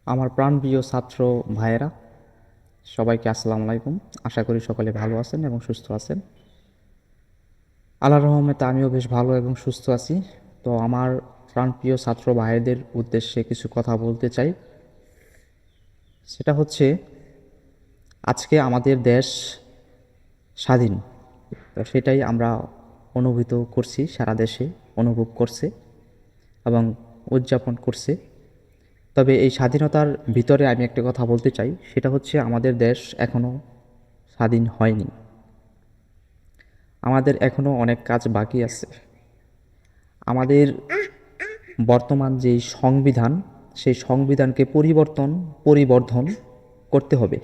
আমার প্রাণপ্রিয় ছাত্র ভাইয়েরা, সবাইকে আসসালামু আলাইকুম। আশা করি সকলে ভালো আছেন এবং সুস্থ আছেন। আল্লাহর রহমতে আমিও বেশ ভালো এবং সুস্থ আছি। তো আমার প্রাণপ্রিয় ছাত্র ভাইদের উদ্দেশ্যে কিছু কথা বলতে চাই। সেটা হচ্ছে, আজকে আমাদের দেশ স্বাধীন। তো সেটাই আমরা অনুভূত করছি, সারা দেশে অনুভব করছে এবং উদযাপন করছে। তবে এই স্বাধীনতার ভিতরে আমি একটা কথা বলতে চাই, সেটা হচ্ছে আমাদের দেশ এখনও স্বাধীন হয়নি। আমাদের এখনও অনেক কাজ বাকি আছে। আমাদের বর্তমান যেই সংবিধান, সেই সংবিধানকে পরিবর্ধন করতে হবে।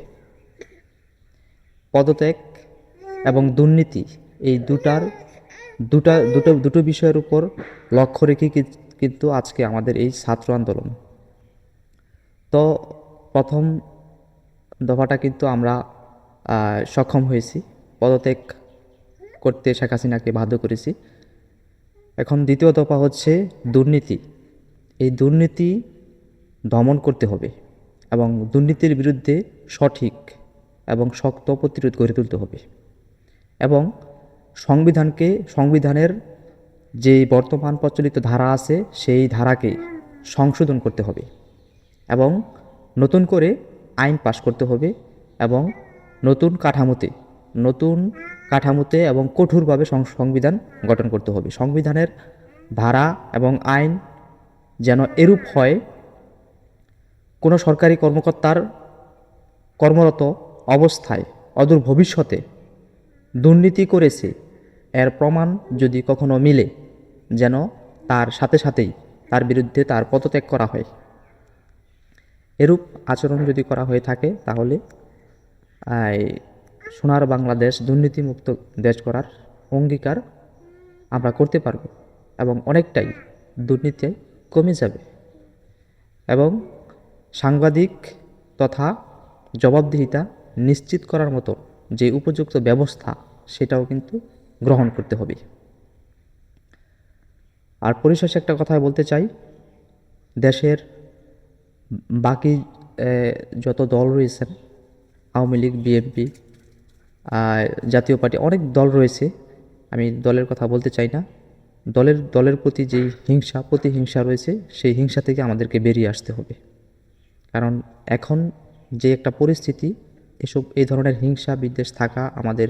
পদত্যাগ এবং দুর্নীতি, এই দুটো বিষয়ের উপর লক্ষ্য রেখে কিন্তু আজকে আমাদের এই ছাত্র আন্দোলন। তো প্রথম দফাটা কিন্তু আমরা সক্ষম হয়েছি, পদত্যাগ করতে শেখ হাসিনাকে বাধ্য করেছি। এখন দ্বিতীয় দফা হচ্ছে দুর্নীতি। এই দুর্নীতি দমন করতে হবে এবং দুর্নীতির বিরুদ্ধে সঠিক এবং শক্ত প্রতিরোধ গড়ে তুলতে হবে এবং সংবিধানের যে বর্তমান প্রচলিত ধারা আছে সেই ধারাকে সংশোধন করতে হবে এবং নতুন করে আইন পাশ করতে হবে এবং নতুন কাঠামোতে এবং কঠোরভাবে সংবিধান গঠন করতে হবে। সংবিধানের ধারা এবং আইন যেন এরূপ হয়, কোনো সরকারি কর্মকর্তার কর্মরত অবস্থায় অদূর ভবিষ্যতে দুর্নীতি করেছে এর প্রমাণ যদি কখনো মিলে, যেন তার সাথে সাথেই তার বিরুদ্ধে তার পদত্যাগ করা হয়। এরূপ আচরণ যদি করা হয়ে থাকে, তাহলে সোনার বাংলাদেশ, দুর্নীতিমুক্ত দেশ করার অঙ্গীকার আমরা করতে পারব এবং অনেকটাই দুর্নীতি কমে যাবে এবং সাংবাদিক তথা জবাবদিহিতা নিশ্চিত করার মতো যে উপযুক্ত ব্যবস্থা, সেটাও কিন্তু গ্রহণ করতে হবে। আর পরিশেষে একটা কথা বলতে চাই, দেশের বাকি যত দল রয়েছেন, আওয়ামী লীগ, বিএনপি, জাতীয় পার্টি, অনেক দল রয়েছে, আমি দলের কথা বলতে চাই না। দলের প্রতি যেই প্রতিহিংসা রয়েছে, সেই হিংসা থেকে আমাদেরকে বেরিয়ে আসতে হবে। কারণ এখন যে একটা পরিস্থিতি, এই ধরনের হিংসা বিদ্বেষ থাকা আমাদের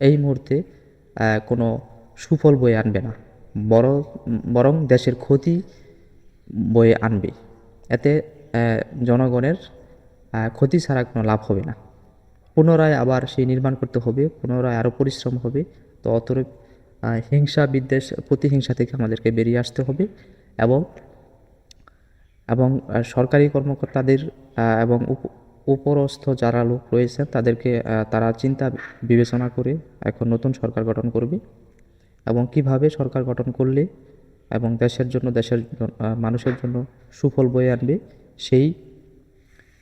এই মুহূর্তে কোনো সুফল বয়ে আনবে না, বরং দেশের ক্ষতি বয়ে আনবে। এতে জনগণের ক্ষতি ছাড়া কোনো লাভ হবে না। পুনরায় আবার সেই নির্মাণ করতে হবে, পুনরায় আরও পরিশ্রম হবে। তো অতএব হিংসা বিদ্বেষ প্রতিহিংসা থেকে আমাদেরকে বেরিয়ে আসতে হবে এবং সরকারি কর্মকর্তাদের এবং উপরস্থ যারা লোক রয়েছেন তাদেরকে তারা চিন্তা বিবেচনা করে এখন নতুন সরকার গঠন করবে এবং কিভাবে সরকার গঠন করলে এবং দেশের মানুষের জন্য সুফল বয়ে আনবে, সেই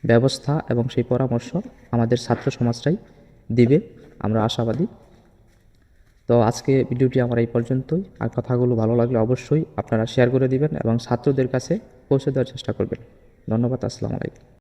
ব্যবস্থা এবং সেই পরামর্শ আমাদের ছাত্র সমাজটাই দিবে, আমরা আশাবাদী। তো আজকে ভিডিওটি আমার এই পর্যন্তই। আর কথাগুলো ভালো লাগলে অবশ্যই আপনারা শেয়ার করে দিবেন এবং ছাত্রদের কাছে পৌঁছে দেওয়ার চেষ্টা করবেন। ধন্যবাদ। আসসালামু আলাইকুম।